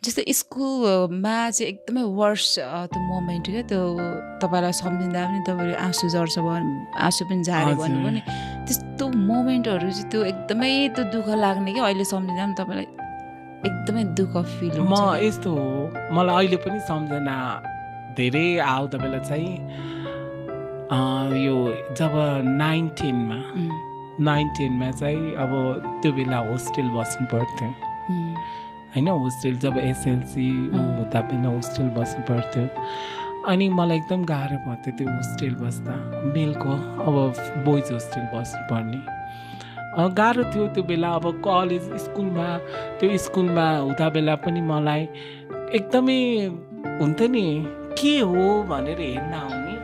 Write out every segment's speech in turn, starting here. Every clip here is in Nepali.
जस्तै स्कुलमा चाहिँ एकदमै वर्स त्यो मोमेन्ट क्या त्यो तपाईँलाई सम्झिँदा पनि तपाईँले आँसु झर्छ आँसु पनि झारे भन्नुभयो नि त्यस्तो मोमेन्टहरू चाहिँ त्यो एकदमै त्यो दुःख लाग्ने कि अहिले सम्झिँदा पनि तपाईँलाई एकदमै दुःख फिल हुन्छ यस्तो हो मलाई अहिले पनि सम्झना धेरै आउँदा बेला चाहिँ यो जब 19मा चाहिँ अब त्यो बेला होस्टेल बस्नु पर्थ्यो होइन होस्टेल जब एसएलसी हुँदा पनि होस्टेल बस्नु पर्थ्यो अनि मलाई एकदम गाह्रो पर्थ्यो त्यो होस्टेल बस्दा मेलको अब बोइज होस्टेल बस्नु पर्ने गाह्रो थियो त्यो बेला अब कलेज स्कुलमा हुँदा बेला पनि मलाई एकदमै हुन्थ्यो नि के हो भनेर हेर्न आउने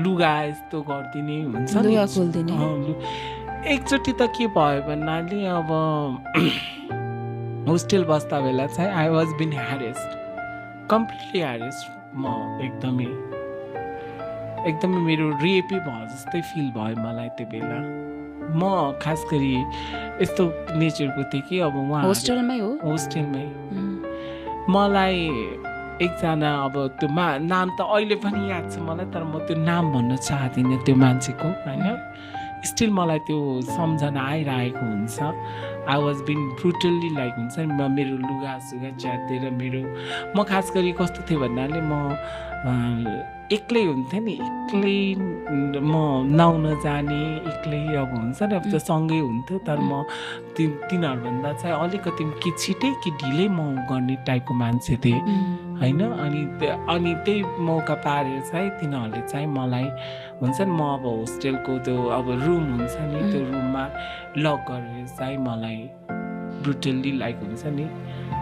लुगा यस्तो गरिदिने हुन्छ नि एकचोटि त के भयो भन्नाले अब होस्टेल बस्दा बेला चाहिँ आई वाज बिन ह्यारेस्ड कम्प्लिटली ह्यारेस्ड म एकदमै मेरो रेपै भयो जस्तै फिल भयो मलाई त्यो बेला म खास गरी यस्तो नेचरको थिएँ कि अब उहाँ होस्टेलमै मलाई एकजना अब त्यो नाम त अहिले पनि याद छ मलाई तर म त्यो नाम भन्न चाहदिनँ त्यो मान्छेको होइन स्टिल मलाई त्यो सम्झना आइरहेको हुन्छ आई वाज बिन ब्रुटल्ली लाइक हुन्छ नि मेरो लुगासुगा च्यातेर म खास गरी कस्तो थियो भन्नाले म एक्लै हुन्थेँ नि एक्लै म नुहाउन जाने एक्लै अब हुन्छ नि अब त सँगै हुन्थ्यो तर म तिनीहरूभन्दा चाहिँ अलिकति कि छिटै कि ढिलै म गर्ने टाइपको मान्छे थिएँ होइन अनि त्यही मौका पारेर चाहिँ तिनीहरूले चाहिँ मलाई हुन्छ नि म अब होस्टेलको त्यो अब रुम हुन्छ नि त्यो रुममा लक गरेर चाहिँ मलाई ब्रुटल्ली लाइक हुन्छ नि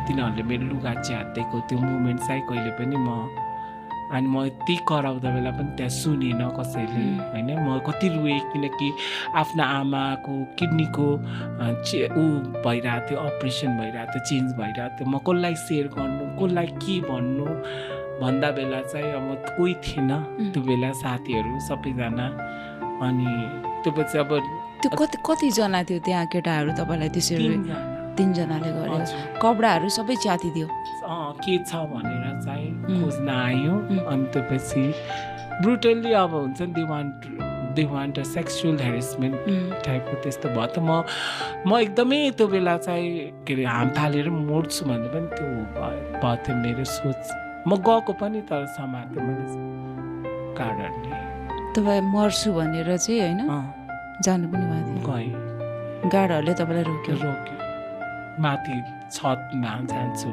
तिनीहरूले मेरो लुगा च्यातेको त्यो मुमेन्ट चाहिँ कहिले पनि अनि म यति कराउँदा बेला पनि त्यहाँ सुनेन कसैले होइन म कति रोएँ किनकि आफ्ना आमाको किडनीको भइरहेको थियो अपरेसन भइरहेको थियो चेन्ज भइरहेको थियो म कसलाई सेयर गर्नु कसलाई के भन्नु भन्दा बेला चाहिँ अब कोही थिएन त्यो बेला साथीहरू सबैजना अनि त्यो पछि अब त्यो कतिजना थियो त्यहाँ केटाहरू तपाईँलाई त्यसरी 3 जनाले गर्यो कपडाहरू सबै च्यातिदियो के छ भनेर चाहिँ खोज्न आयो अनि त्यसपछि ब्रुटल्ली अब हुन्छ नि दे वान्ट सेक्सुअल हेरेसमेन्ट टाइपको त्यस्तो भयो त म एकदमै त्यो बेला चाहिँ के अरे हाम फालेर मोड्छु भन्ने पनि त्यो भयो थियो मेरो सोच म गएको पनि तर समाते मैले गार्डनले तपाईँ मर्छु भनेर चाहिँ होइन जानु पनि भएको गएँ गार्डहरूले तपाईँलाई रोक्यो माथि छतमा जान्छु